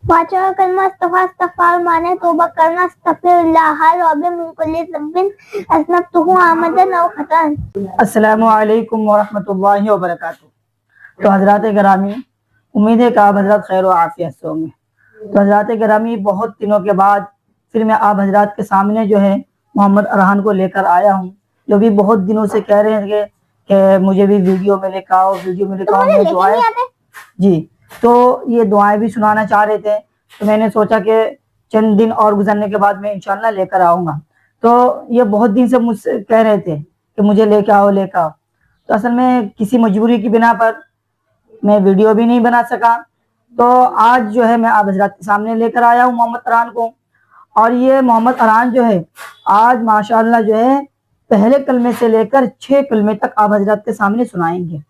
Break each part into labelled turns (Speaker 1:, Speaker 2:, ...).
Speaker 1: पांचवा कलमा इस्तग़फ़ार माने तौबा करना, अस्तग़फ़िरुल्लाह रब्बी मिन कुल्लि ज़ंबिन अज़नबतुहु आमदन व ख़तअन।
Speaker 2: अस्सलामु अलैकुम व रहमतुल्लाहि व बरकातुहू। तो हज़रात गिरामी, उम्मीद है कि आप हज़रात खैर व आफियत से होंगे। तो हज़रात गिरामी, बहुत दिनों के बाद फिर मैं आप हज़रात के सामने जो है मोहम्मद अरहान को लेकर आया हूँ, जो भी बहुत दिनों से कह रहे थे कि मुझे भी वीडियो में लेकर आओ, वीडियो में लेकर आओ। मैं दुआएं जी, तो ये दुआएं भी सुनाना चाह रहे थे, तो मैंने सोचा कि चंद दिन और गुजरने के बाद मैं इंशाल्लाह लेकर आऊँगा। तो ये बहुत दिन से मुझसे कह रहे थे कि मुझे लेकर आओ लेकर आओ। तो असल में किसी मजबूरी की बिना पर मैं वीडियो भी नहीं बना सका। तो आज जो है मैं आप हज़रात के सामने लेकर आया हूँ मोहम्मद अरहान को। और ये मोहम्मद अरहान जो है आज माशाअल्लाह जो है पहले कलमे से लेकर 6 कलमे तक आप हज़रात के सामने सुनाएंगे,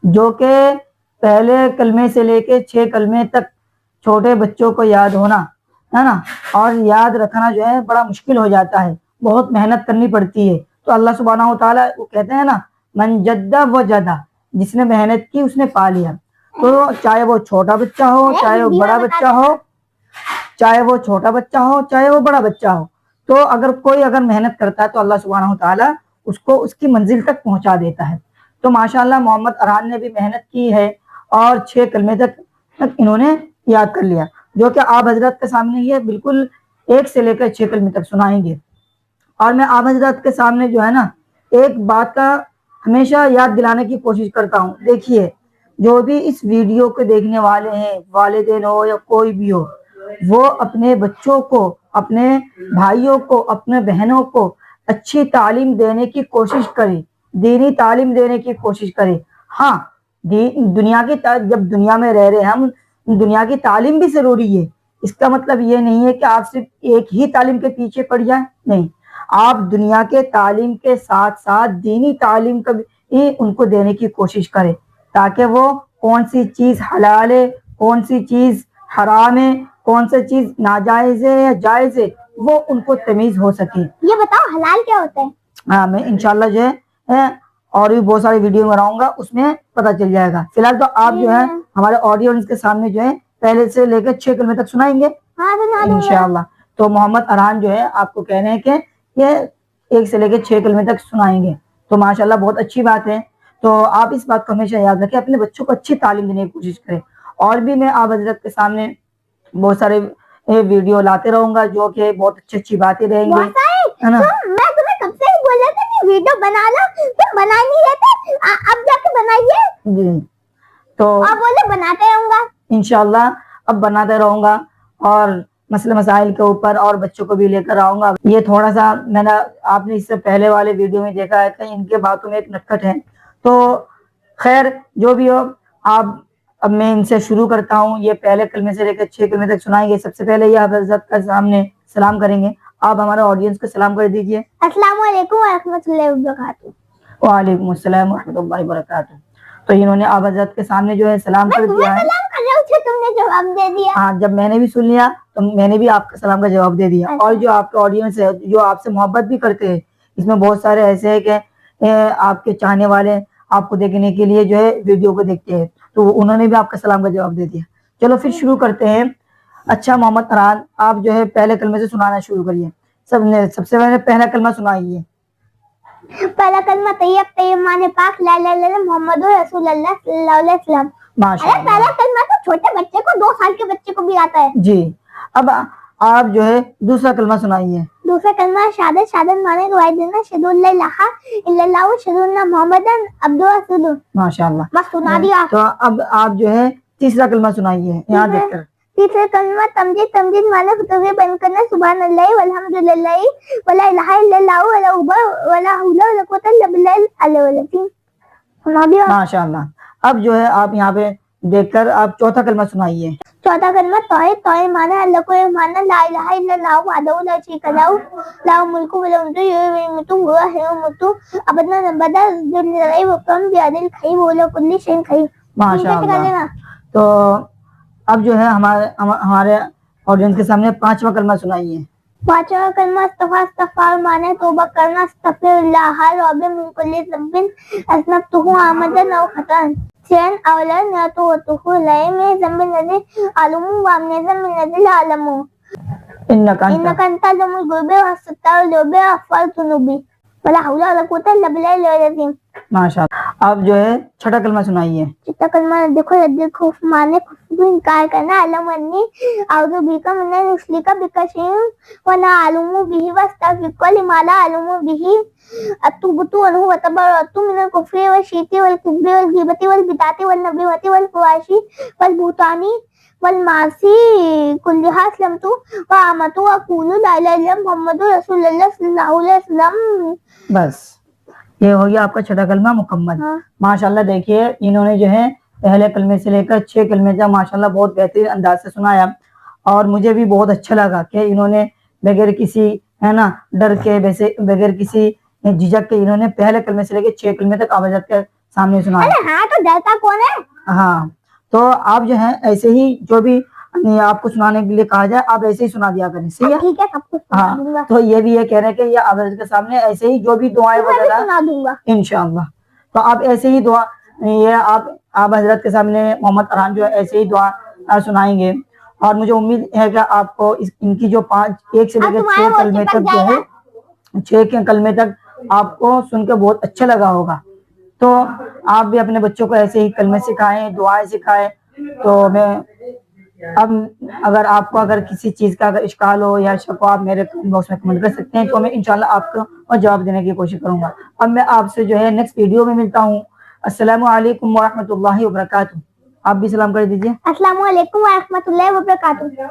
Speaker 2: जो कि पहले कलमे से लेकर 6 कलमे तक छोटे बच्चों को याद होना है ना, और याद रखना जो है बड़ा मुश्किल हो जाता है, बहुत मेहनत करनी पड़ती है। तो अल्लाह सुब्हानहू व तआला वो कहते हैं ना, मन जद्दा व जदा, जिसने मेहनत की उसने पा लिया। तो चाहे वो छोटा बच्चा हो, चाहे वो बड़ा बच्चा हो, चाहे वो छोटा बच्चा हो, चाहे वो बड़ा बच्चा हो, तो अगर कोई मेहनत करता है तो अल्लाह सुब्हानहू व तआला उसको उसकी मंजिल तक पहुंचा देता है। तो माशाअल्लाह मोहम्मद अरहान ने भी मेहनत की है और 6 कलमे तक इन्होंने याद कर लिया, जो कि आप हज़रत के सामने ये बिल्कुल 1 से लेकर 6 कलमे तक सुनाएंगे। और मैं आप हज़रत के सामने जो है ना एक बात का हमेशा याद दिलाने की कोशिश करता हूँ। देखिए, जो भी इस वीडियो को देखने वाले हैं, वालिदैन हो या कोई भी हो, वो अपने बच्चों को, अपने भाइयों को, अपने बहनों को अच्छी तालीम देने की कोशिश करे, दीनी तालीम देने की कोशिश करे। हाँ, दुनिया की जब दुनिया में रह रहे हैं हम, दुनिया की तालीम भी जरूरी है। इसका मतलब ये नहीं है कि आप सिर्फ एक ही तालीम के पीछे पड़ जाए, नहीं, आप दुनिया के तालीम के साथ साथ दीनी तालीम का भी उनको देने की कोशिश करें, ताकि वो कौन सी चीज़ हलाल है, कौन सी चीज़ हराम है, कौन सी चीज़ नाजायज़ है या जायज़ है, वो उनको तमीज़ हो सके।
Speaker 1: ये बताओ हलाल क्या होता है?
Speaker 2: हाँ, मैं इंशाल्लाह जो है और भी बहुत सारी वीडियो बनाऊंगा, उसमें पता चल जाएगा। फिलहाल तो आप जो है हमारे ऑडियंस के सामने जो है पहले से लेकर 6 कलमे तक सुनाएंगे इंशाल्लाह। तो मोहम्मद अरहान जो है आपको कह रहे हैं कि ये 1 से लेकर 6 कलमे तक सुनाएंगे, तो माशाल्लाह बहुत अच्छी बात है। तो आप इस बात को हमेशा याद रखें, अपने बच्चों को अच्छी तालीम देने की कोशिश करें। और भी मैं आप हज़रत के सामने बहुत सारे वीडियो लाते रहूंगा, जो कि बहुत अच्छी बातें रहेंगी, है ना।
Speaker 1: मैं तुम्हें कब से ही बोल रहा था कि वीडियो बना लो, तुम बना नहीं रहे थे, अब जाके बनाइए
Speaker 2: जी। तो
Speaker 1: आप बोले बनाते रहूंगा
Speaker 2: इंशाल्लाह, अब बनाते रहूंगा और मसले मसाइल के ऊपर और बच्चों को भी लेकर आऊंगा। ये थोड़ा सा मैंने आपने इससे पहले वाले वीडियो में देखा है कि इनके बातों में एक नटखट है। तो खैर जो भी हो, अब मैं इनसे शुरू करता हूँ। ये पहले कलमे से लेकर 6 कलमे तक सुनाएंगे। सबसे पहले ये आप हज़रत के सामने सलाम करेंगे। आप हमारे ऑडियंस को सलाम कर दीजिए।
Speaker 1: अस्सलामु अलैकुम व रहमतुल्लाहि व बरकातुहू।
Speaker 2: वालेकुम अस्सलाम व रहमतुल्लाहि व बरकातुहू। तो इन्होंने आप हज़रत के सामने जो है सलाम कर दिया है।
Speaker 1: तुमने जवाब दे दिया।
Speaker 2: हाँ, जब मैंने भी सुन लिया तो मैंने भी आपके सलाम का जवाब दे दिया। और जो आपके ऑडियंस है, जो आपसे मोहब्बत भी करते हैं, इसमें बहुत सारे ऐसे हैं कि आपके चाहने वाले आपको देखने के लिए जो है वीडियो को देखते हैं, तो उन्होंने भी आपका सलाम का जवाब दे दिया। चलो फिर शुरू करते हैं। अच्छा मोहम्मद अरहान, आप जो है पहले कलमे से सुनाना शुरू करिए। सबसे पहले पहला कलमा सुनाइए।
Speaker 1: पहला कलमा तैयब तैयब माने पाक ला इलाहा इल्लल्लाह मुहम्मदुर रसूलुल्लाह सल्लल्लाहु अलैहि वसल्लम।
Speaker 2: माशाअल्लाह।
Speaker 1: पहला कलमा तो छोटे बच्चे को, 2 साल के बच्चे को भी आता है
Speaker 2: जी। अब आप जो है दूसरा कलमा सुनाइए।
Speaker 1: दूसरा कलमा शहादत माने गवाही देना, शहदु ला इलाहा इल्लल्लाह व शहदु अन्ना मुहम्मदन अब्दुहु व रसूलुहु।
Speaker 2: माशाअल्लाह,
Speaker 1: बस सुना दिया।
Speaker 2: तो अब आप जो है तीसरा कलमा सुनाइए, यहाँ देखकर।
Speaker 1: तीसरा कलमा तमजीद माने खुतबे बंद करना, सुभान अल्लाह वल्हम्दुलिल्लाह वला इलाहा इल्लल्लाह वला हौला वला कुव्वता इल्ला बिल्लाहिल अलिय्यिल अज़ीम। सुना दिया। माशाअल्लाह।
Speaker 2: अब जो है आप यहाँ पे देखकर आप चौथा कलमा सुनाइए।
Speaker 1: चौथा कलमा तौहीद माना अल्लाह को मानना, ला इलाहा इल्लल्लाह वहदहु ला शरीका लहु लहुल मुल्कु व लहुल हम्दु व युमीतु व हुवा हय्युन यमूतु अबदन अबदा ज़ुल जलाली व इकराम बियदिल खैर व ला कुल्ली शैइन खैर।
Speaker 2: माशाअल्लाह। तो अब जो है हमारे ऑडियंस के सामने पांचवा कलमा सुनाइए।
Speaker 1: पांचवा कलमा इस्तग़फ़ार माने तौबा करना, अस्तग़फ़िरुल्लाह रब्बी मिन कुल्लि ज़ंबिन अज़नबतुहु आमदन व ख़तअन। سين أولا ناتوته لا يميزن بالذي علموا وأمنيزن بالذي لا علموا
Speaker 2: إنك أنت
Speaker 1: إنك أنت علم الغيوب والستار الغيوب وأغفر ذنوبي ولا حول ولا قوة إلا بالله العظيم.
Speaker 2: माशाअल्लाह. आप जो है छठा कलमा सुनाइए.
Speaker 1: चिट्टा कलमा देखो माने को इनकार करना अलमनी आउदु बिका मने उसली का बिकशिन वना अलुमु बिही वस्तफिक लिमाला अलुमु बिही अतुबतु अनहु वतबरतु मिनल कुफ्री व शीती वल कुब्री वल गिबती वल बिताती वल नबीवती वल फवाशी वल भूतानी वल मासी कुल्लिहा असलमतु व आमतु व कुलु ला इलाहा इल्लल्लाह मुहम्मदुर रसूलुल्लाह सल्लल्लाहु अलैहि वसल्लम.
Speaker 2: बस ये हो गया आपका छठा कलमा मुकम्मल.
Speaker 1: हाँ.
Speaker 2: माशाल्लाह देखिए इन्होंने जो है पहले कलमे से लेकर 6 कलमे तक माशाल्लाह बहुत बेहतरीन अंदाज से सुनाया और मुझे भी बहुत अच्छा लगा कि इन्होंने बगैर किसी है ना डर के वैसे बगैर किसी झिझक के इन्होंने पहले कलमे से लेकर 6 कलमे तक आवाज़ के सामने सुनाया.
Speaker 1: अरे हाँ तो डरता कौन है.
Speaker 2: हाँ तो आप जो है ऐसे ही जो भी आपको सुनाने के लिए कहा जाए आप ऐसे ही सुना दिया करें. सही है.
Speaker 1: ठीक है सब कुछ सुना दूंगा.
Speaker 2: हाँ तो ये भी ये कह रहे हैं कि ये आवाज़ के सामने ऐसे ही जो भी दुआएं
Speaker 1: मैं भी
Speaker 2: वगैरह
Speaker 1: सुना दूंगा
Speaker 2: इंशाअल्लाह. तो आप ऐसे ही दुआ ये आप हजरत के सामने मोहम्मद अरहान जो है ऐसे ही दुआ सुनाएंगे और मुझे उम्मीद है कि आपको इनकी जो 1 से लेकर 6 कलमे तक जो है 6 के कलमे तक आपको सुनकर बहुत अच्छा लगा होगा. तो आप भी अपने बच्चों को ऐसे ही कलमे सिखाएं दुआएं सिखाएं. तो मैं अब अगर आपको अगर किसी चीज़ का अगर इश्काल हो या शक हो आप मेरे कमेंट बॉक्स में कमेंट कर सकते हैं तो मैं इंशाल्लाह आपको जवाब देने की कोशिश करूंगा. अब मैं आपसे जो है नेक्स्ट वीडियो में मिलता हूँ. अस्सलामु अलैकुम व रहमतुल्लाहि व बरकातुहू. आप भी सलाम कर दीजिए.
Speaker 1: अस्सलामु अलैकुम व रहमतुल्लाहि व बरकातुहू.